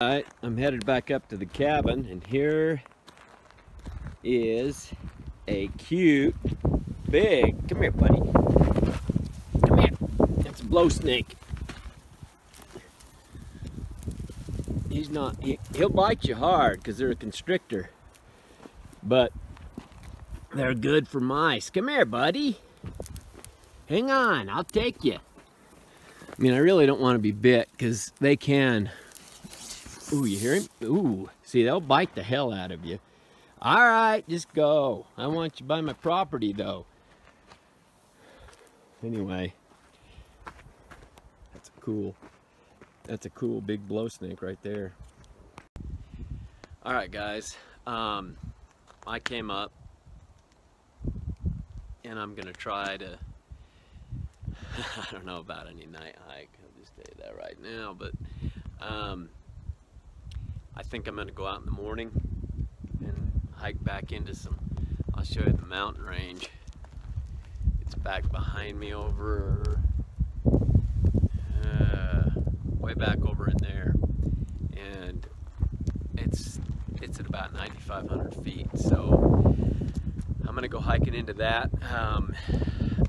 Alright, I'm headed back up to the cabin, and here is a cute, big, come here buddy, come here, that's a blow snake. He'll bite you hard because they're a constrictor, but they're good for mice. Come here buddy, hang on, I'll take you. I mean, I really don't want to be bit because they can. Ooh, you hear him? Ooh, see, they'll bite the hell out of you. All right, just go. I want you by my property, though. Anyway, that's a cool big blow snake right there. All right, guys, I came up, and I'm gonna try to, I don't know about any night hike, I'll just tell you that right now, but I think I'm gonna go out in the morning and hike back into I'll show you the mountain range. It's back behind me over, way back over in there. And it's at about 9,500 feet. So I'm gonna go hiking into that.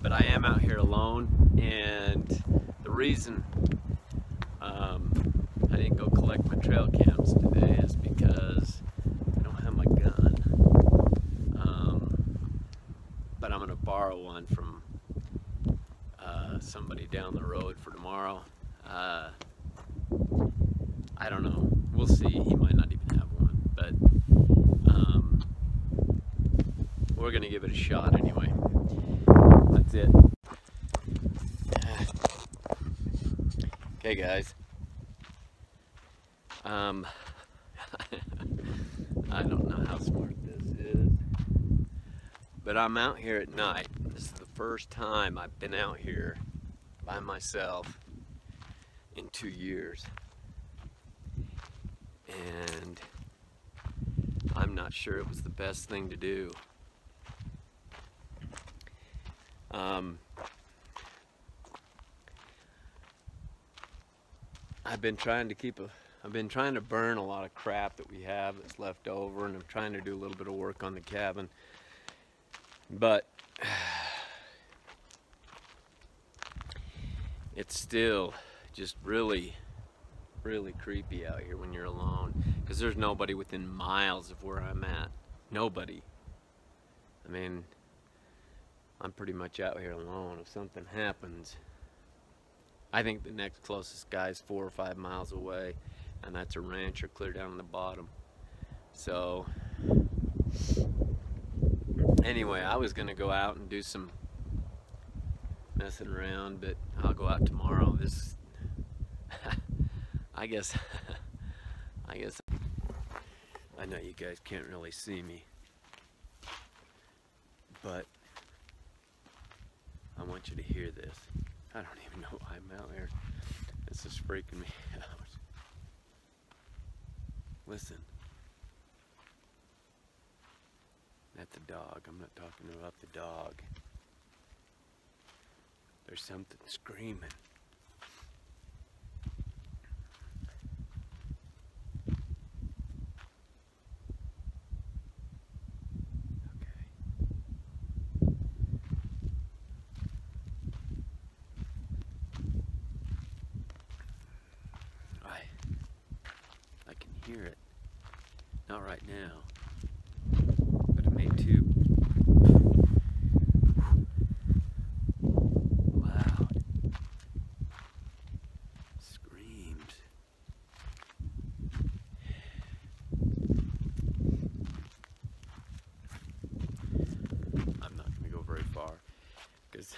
But I am out here alone, and the reason I didn't go collect my trail cams today is because I don't have my gun. But I'm gonna borrow one from somebody down the road for tomorrow. I don't know. We'll see. He might not even have one, but we're gonna give it a shot anyway. That's it. Okay, guys. I don't know how smart this is, but I'm out here at night. This is the first time I've been out here by myself in 2 years, and I'm not sure it was the best thing to do. I've been trying to burn a lot of crap that we have that's left over, and I'm trying to do a little bit of work on the cabin, but it's still just really creepy out here when you're alone, because there's nobody within miles of where I'm at. Nobody. I mean, I'm pretty much out here alone. If something happens, I think the next closest guy's 4 or 5 miles away, and that's a rancher clear down on the bottom. So anyway, I was gonna go out and do some messing around, but I'll go out tomorrow. This I guess I know you guys can't really see me, but I want you to hear this. I don't even know why I'm out here. This is freaking me out. Listen. That's a dog. I'm not talking about the dog. There's something screaming. I can hear it. Not right now, but it may too. Loud. Screams. I'm not going to go very far, because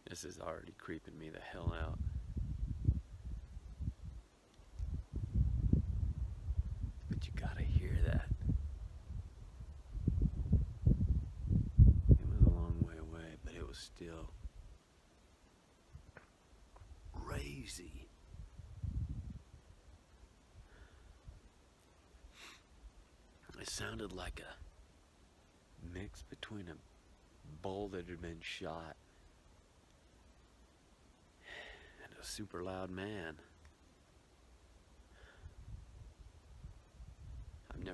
this is already creeping me the hell out. But you gotta hear that. It was a long way away, but it was still crazy. It sounded like a mix between a bull that had been shot and a super loud man.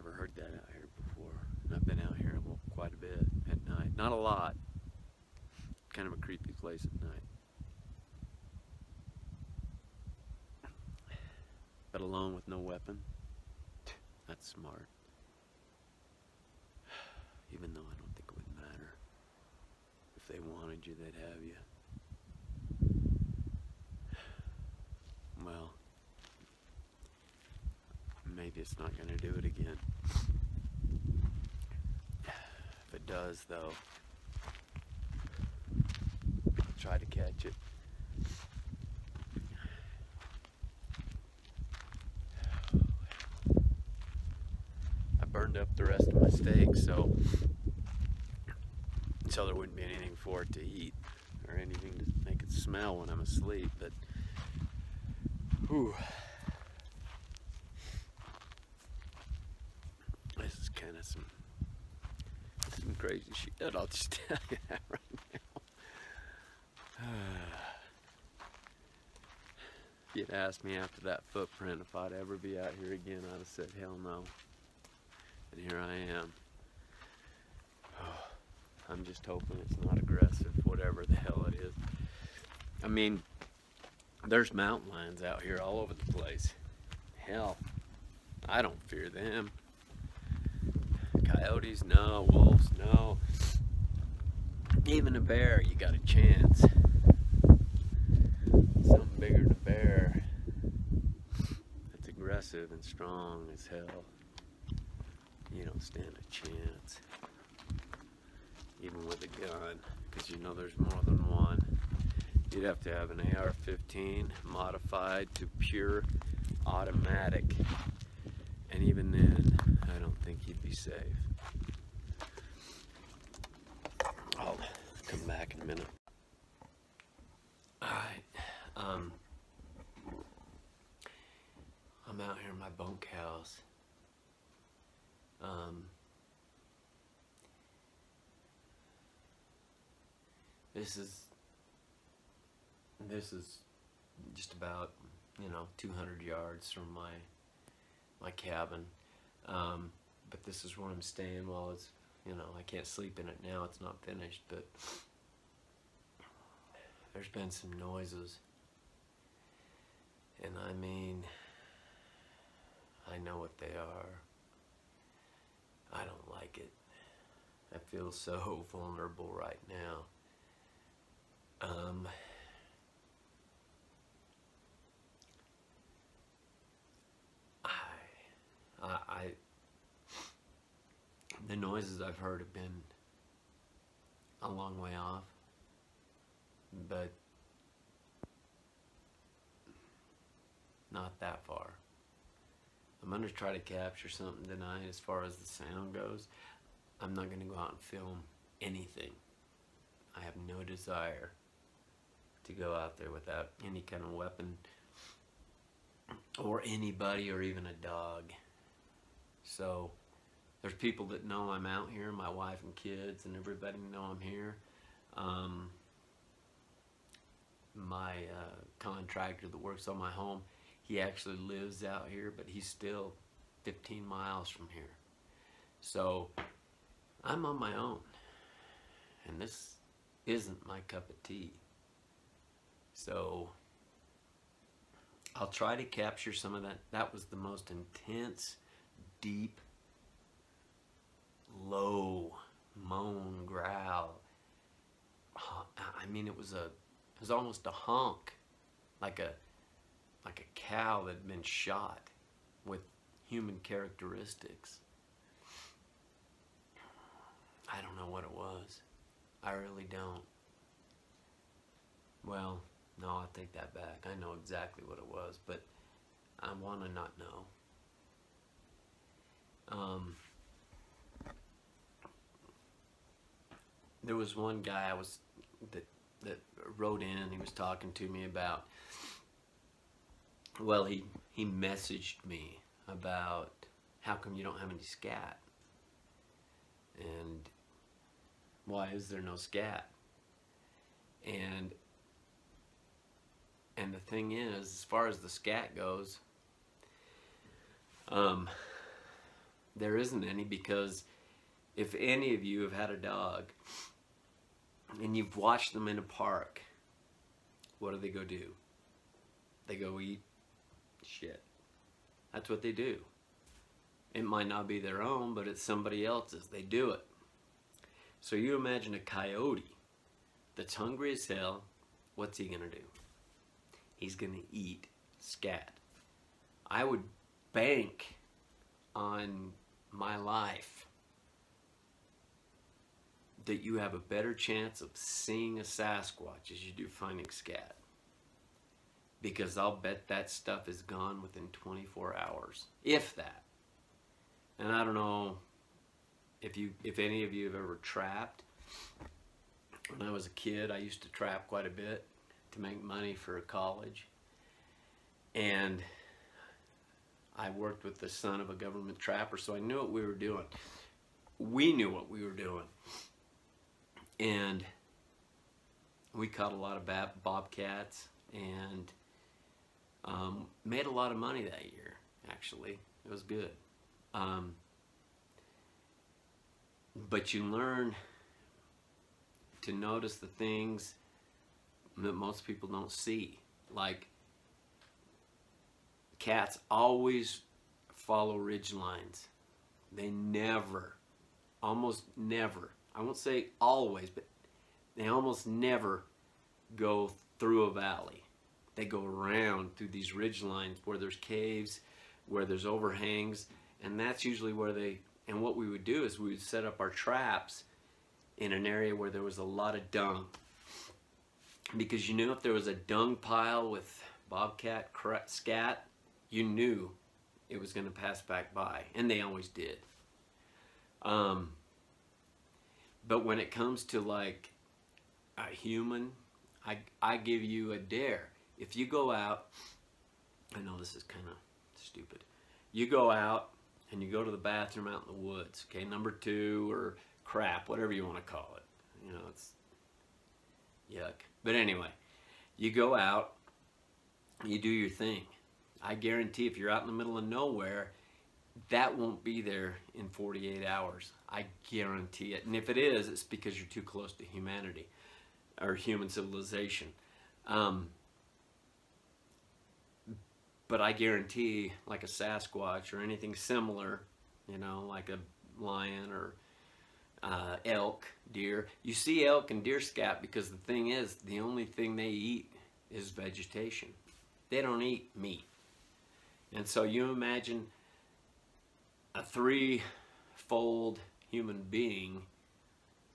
never heard that out here before. And I've been out here quite a bit at night. Not a lot. Kind of a creepy place at night. But alone with no weapon, that's smart. Even though I don't think it would matter. If they wanted you, they'd have you. Well, maybe it's not going to do it again. If it does, though, I'll try to catch it. I burned up the rest of my steak, so there wouldn't be anything for it to eat or anything to make it smell when I'm asleep. But whew, this is kind of some crazy shit. I'll just tell you that right now. If you'd asked me after that footprint if I'd ever be out here again, I'd have said hell no. And here I am. I'm just hoping it's not aggressive, whatever the hell it is. I mean, there's mountain lions out here all over the place. Hell, I don't fear them. Coyotes, no. Wolves, no. Even a bear, you got a chance. Something bigger than a bear that's aggressive and strong as hell, you don't stand a chance. Even with a gun, because you know there's more than one. You'd have to have an AR-15 modified to pure automatic, and even then I don't think you'd be safe. I'll come back in a minute. Alright, I'm out here in my bunkhouse. This is just about, 200 yards from my cabin. But this is where I'm staying while it's, I can't sleep in it now, it's not finished, but there's been some noises. And I mean, I know what they are. I don't like it. I feel so vulnerable right now. The noises I've heard have been a long way off, but not that far. I'm going to try to capture something tonight as far as the sound goes. I'm not going to go out and film anything. I have no desire to go out there without any kind of weapon or anybody or even a dog. So there's people that know I'm out here, my wife and kids, and everybody know I'm here. My contractor that works on my home, he actually lives out here, but he's still 15 miles from here. So I'm on my own, and this isn't my cup of tea. So I'll try to capture some of that. That was the most intense, deep, low moan, growl. I mean, it was almost a honk, like a cow that had been shot with human characteristics. I don't know what it was. I really don't. Well, no, I take that back. I know exactly what it was, but I want to not know. There was one guy that wrote in. He was talking to me about. Well, he messaged me about how come you don't have any scat, and why is there no scat? And the thing is, as far as the scat goes, There isn't any, because if any of you have had a dog and you've watched them in a park, what do they go do? They go eat shit. That's what they do. It might not be their own, but it's somebody else's. They do it. So you imagine a coyote that's hungry as hell. What's he gonna do? He's gonna eat scat. I would bank on my life that you have a better chance of seeing a Sasquatch as you do finding scat. Because I'll bet that stuff is gone within 24 hours, if that. And I don't know if any of you have ever trapped. When I was a kid, I used to trap quite a bit to make money for college. And I worked with the son of a government trapper, so I knew what we were doing. We knew what we were doing. And we caught a lot of bobcats and made a lot of money that year, actually. It was good. But you learn to notice the things that most people don't see. Like, cats always follow ridge lines. They never, almost never, I won't say always, but they almost never go through a valley. They go around through these ridge lines where there's caves, where there's overhangs, and that's usually where they, and what we would do is we would set up our traps in an area where there was a lot of dung. Because you knew if there was a dung pile with bobcat, scat, you knew it was going to pass back by, and they always did. But when it comes to like a human, I give you a dare. If you go out, I know this is kind of stupid. You go out and you go to the bathroom out in the woods, okay, number 2 or crap, whatever you want to call it. You know, it's yuck. But anyway, you go out, you do your thing. I guarantee if you're out in the middle of nowhere, that won't be there in 48 hours. I guarantee it. And if it is, it's because you're too close to humanity or human civilization. But I guarantee, like a Sasquatch or anything similar, you know, like a lion or elk, deer. You see elk and deer scat because the thing is, the only thing they eat is vegetation. They don't eat meat. And so you imagine a 3-fold human being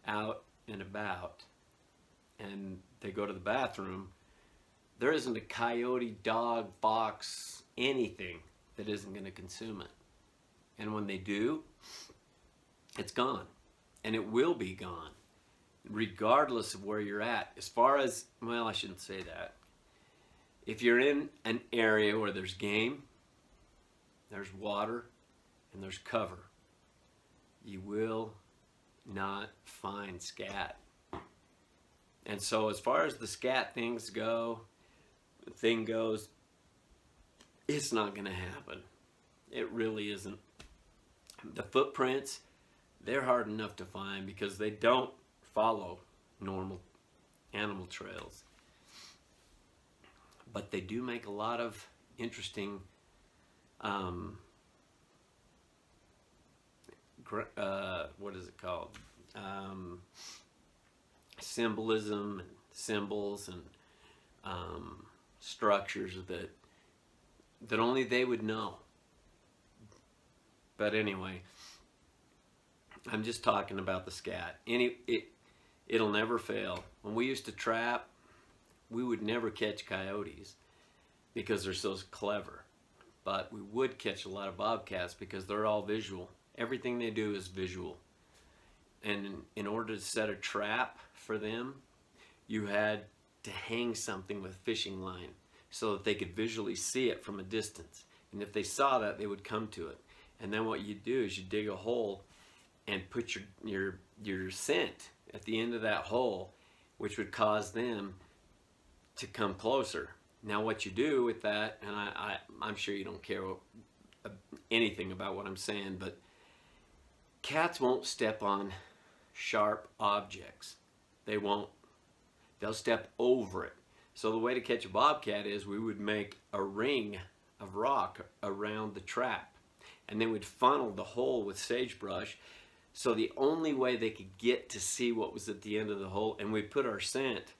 out and about, and they go to the bathroom. There isn't a coyote, dog, fox, anything that isn't going to consume it. And when they do, it's gone. And it will be gone, regardless of where you're at. As far as, well, I shouldn't say that. If you're in an area where there's game, there's water, and there's cover, you will not find scat. And so as far as the scat things go, it's not going to happen. It really isn't. The footprints, they're hard enough to find because they don't follow normal animal trails. But they do make a lot of interesting what is it called? Symbolism and symbols and structures that only they would know. But anyway, I'm just talking about the scat. It'll never fail. When we used to trap, we would never catch coyotes because they're so clever. But we would catch a lot of bobcats because they're all visual. Everything they do is visual. And in order to set a trap for them, you had to hang something with a fishing line so that they could visually see it from a distance. And if they saw that, they would come to it. And then what you do is you dig a hole and put your scent at the end of that hole, which would cause them to come closer. Now what you do with that, and I'm sure you don't care anything about what I'm saying, but Cats won't step on sharp objects. They won't. They'll step over it. So the way to catch a bobcat is we would make a ring of rock around the trap, and then we'd funnel the hole with sagebrush, so the only way they could get to see what was at the end of the hole, and we'd put our scent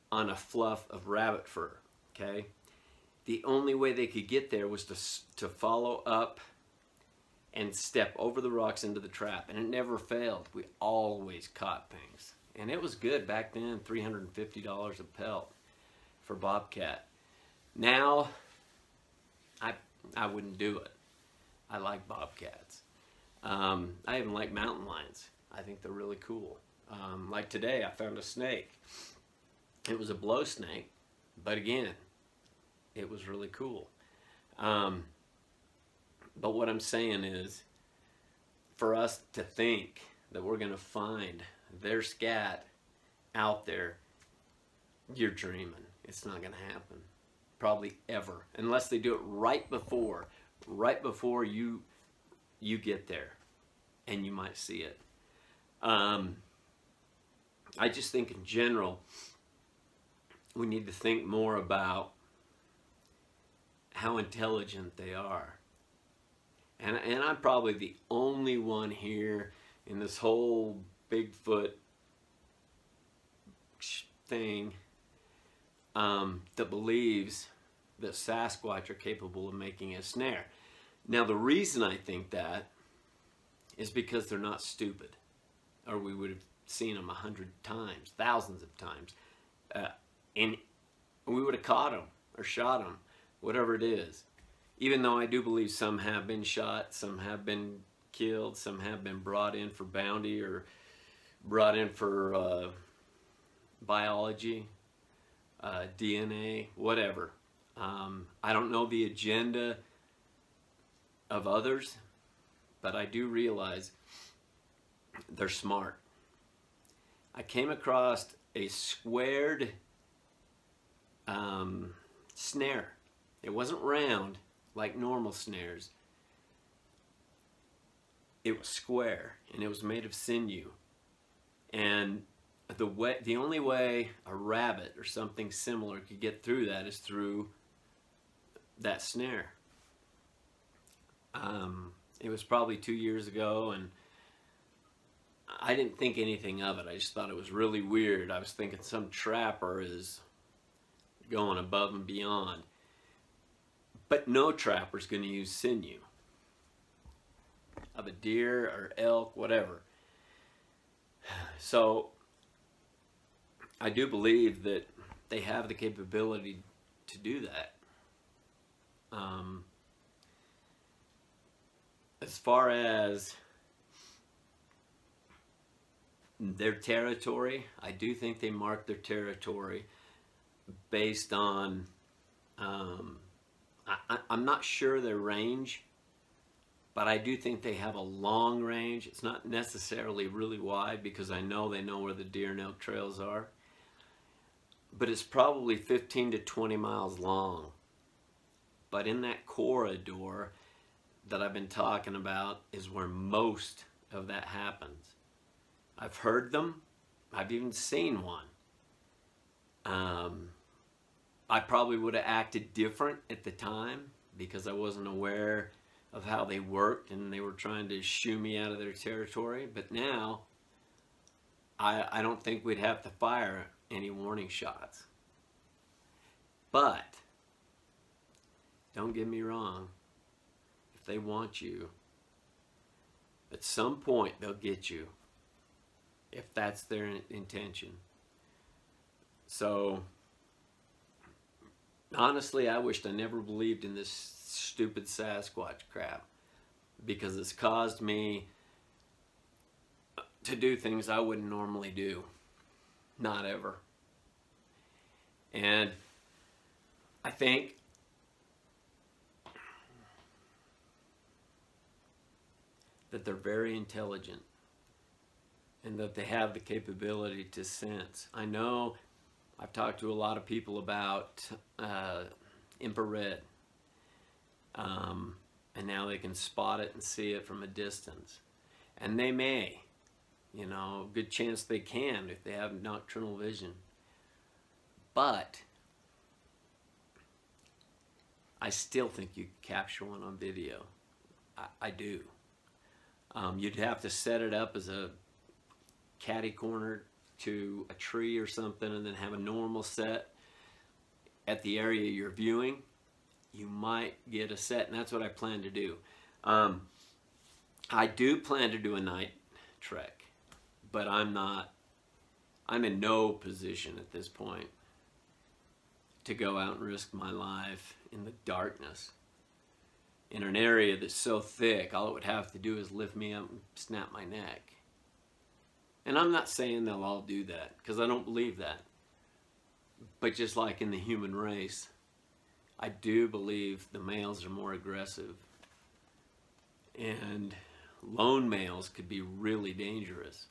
on a fluff of rabbit fur, okay? The only way they could get there was to follow up and step over the rocks into the trap, and it never failed. We always caught things. And it was good back then, $350 a pelt for bobcat. Now, I wouldn't do it. I like bobcats. I even like mountain lions. I think they're really cool. Like today, I found a snake. It was a blow snake, but again, it was really cool. But what I'm saying is, for us to think that we're going to find their scat out there, you're dreaming. It's not going to happen. Probably ever. Unless they do it right before you get there. And you might see it. I just think in general, we need to think more about how intelligent they are. And I'm probably the only one here in this whole Bigfoot thing that believes that Sasquatch are capable of making a snare. Now the reason I think that is because they're not stupid, or we would have seen them 100 times, thousands of times, and we would have caught them or shot them, whatever it is. Even though I do believe some have been shot, some have been killed, some have been brought in for bounty or brought in for biology, DNA, whatever. I don't know the agenda of others, but I do realize they're smart. I came across a squared snare. It wasn't round like normal snares. It was square, and it was made of sinew. And the only way a rabbit or something similar could get through that is through that snare. It was probably 2 years ago, and I didn't think anything of it. I just thought it was really weird. I was thinking some trapper is going above and beyond. But no trapper's going to use sinew of a deer or elk, whatever. So I do believe that they have the capability to do that. As far as their territory, I do think they mark their territory based on, I'm not sure their range, but I do think they have a long range. It's not necessarily really wide, because I know they know where the deer and elk trails are, but it's probably 15 to 20 miles long. But in that corridor that I've been talking about is where most of that happens. I've heard them. I've even seen one. I probably would have acted different at the time because I wasn't aware of how they worked and they were trying to shoo me out of their territory. But now, I don't think we'd have to fire any warning shots. But, don't get me wrong, if they want you, at some point they'll get you, if that's their intention. So, honestly, I wished I never believed in this stupid Sasquatch crap, because it's caused me to do things I wouldn't normally do. Not ever. And I think that they're very intelligent and that they have the capability to sense. I know I've talked to a lot of people about infrared, and now they can spot it and see it from a distance. And they may, you know, good chance they can if they have nocturnal vision. But I still think you could capture one on video. I do. You'd have to set it up as a catty corner to a tree or something, and then have a normal set at the area you're viewing. You might get a set, and that's what I plan to do. I do plan to do a night trek, but I'm in no position at this point to go out and risk my life in the darkness in an area that's so thick. All it would have to do is lift me up and snap my neck. And I'm not saying they'll all do that, because I don't believe that. But just like in the human race, I do believe the males are more aggressive. And lone males could be really dangerous.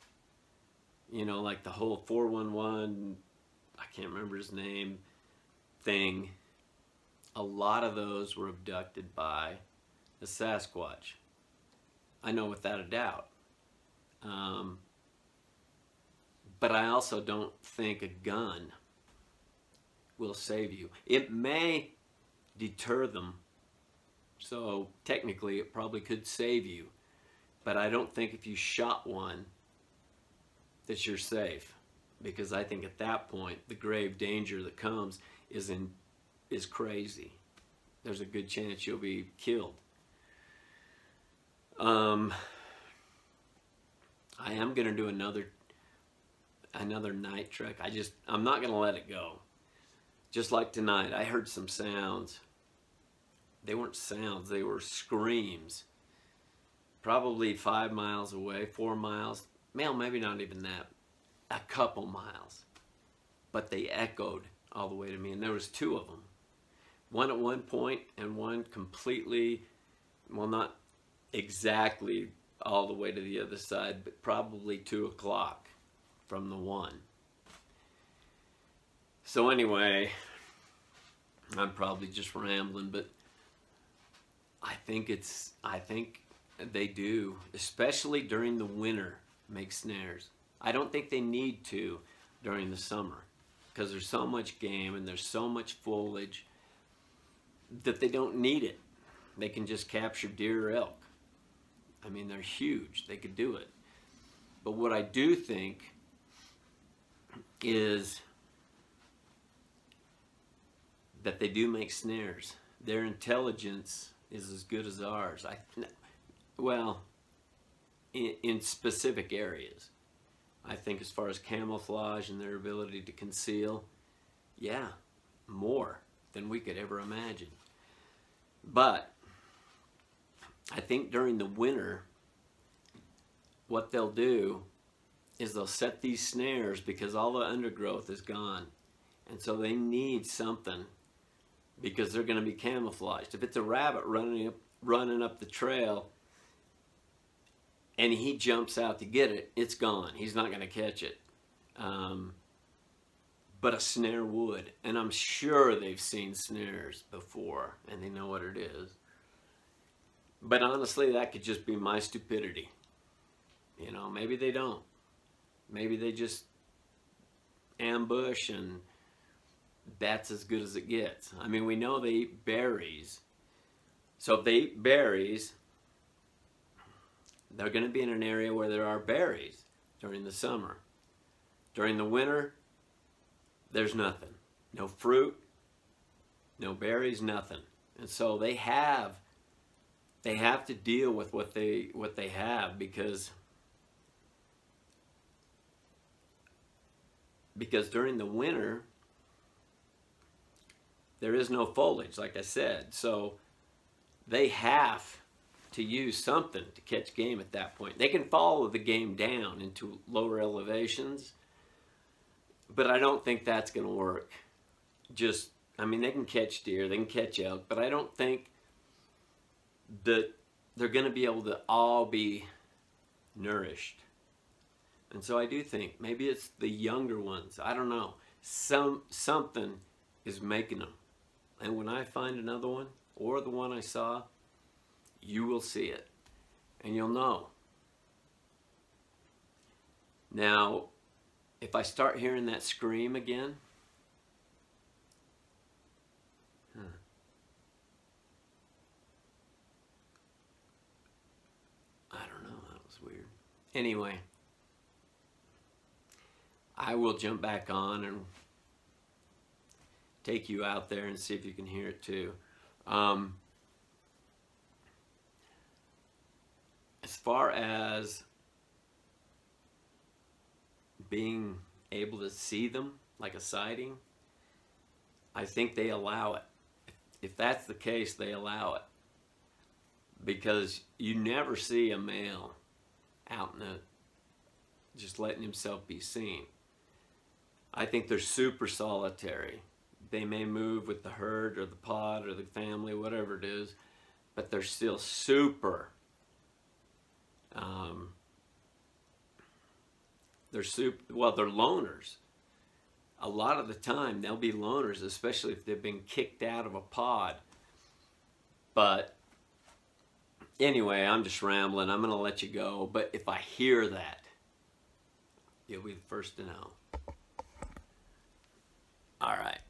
You know, like the whole 411, I can't remember his name, thing. A lot of those were abducted by the Sasquatch. I know without a doubt. But I also don't think a gun will save you. It may deter them, so technically it probably could save you. But I don't think if you shot one that you're safe, because I think at that point the grave danger that comes is crazy. There's a good chance you'll be killed. I am going to do another night trek. I'm not going to let it go. Just like tonight, I heard some sounds. They weren't sounds, they were screams. Probably 5 miles away, 4 miles. Well, maybe not even that. A couple miles. But they echoed all the way to me, and there was 2 of them. One at one point, and one completely, well, not exactly all the way to the other side, but probably 2 o'clock from the one. So anyway, I'm probably just rambling, but I think they do, especially during the winter, make snares. I don't think they need to during the summer, because there's so much game and there's so much foliage that they don't need it. They can just capture deer or elk. I mean, they're huge. They could do it. But what I do think is that they do make snares. Their intelligence is as good as ours. Well, in specific areas. I think as far as camouflage and their ability to conceal, yeah, more than we could ever imagine. But I think during the winter, what they'll do is they'll set these snares because all the undergrowth is gone. And so they need something, because they're going to be camouflaged. If it's a rabbit running up the trail and he jumps out to get it, it's gone. He's not going to catch it. But a snare would. And I'm sure they've seen snares before and they know what it is. But honestly, that could just be my stupidity. You know, maybe they don't. Maybe they just ambush and that's as good as it gets. I mean, we know they eat berries. So if they eat berries, they're going to be in an area where there are berries during the summer. During the winter, there's nothing. No fruit, no berries, nothing. And so they have to deal with what they have, because during the winter there is no foliage, like I said. So they have to use something to catch game at that point. They can follow the game down into lower elevations, but I don't think that's going to work. I mean, they can catch deer, they can catch elk, but I don't think that they're going to be able to all be nourished. And so I do think maybe it's the younger ones. I don't know. Something is making them. And when I find another one, or the one I saw, you will see it. And you'll know. Now, if I start hearing that scream again, I don't know, that was weird. Anyway, I will jump back on and take you out there and see if you can hear it too. As far as being able to see them like a sighting, I think they allow it. If that's the case, they allow it. Because you never see a male out in the, just letting himself be seen. I think they're super solitary. They may move with the herd or the pod or the family, whatever it is, but they're still super. They're loners. A lot of the time they'll be loners, especially if they've been kicked out of a pod. But anyway, I'm just rambling. I'm going to let you go. But if I hear that, you'll be the first to know. All right.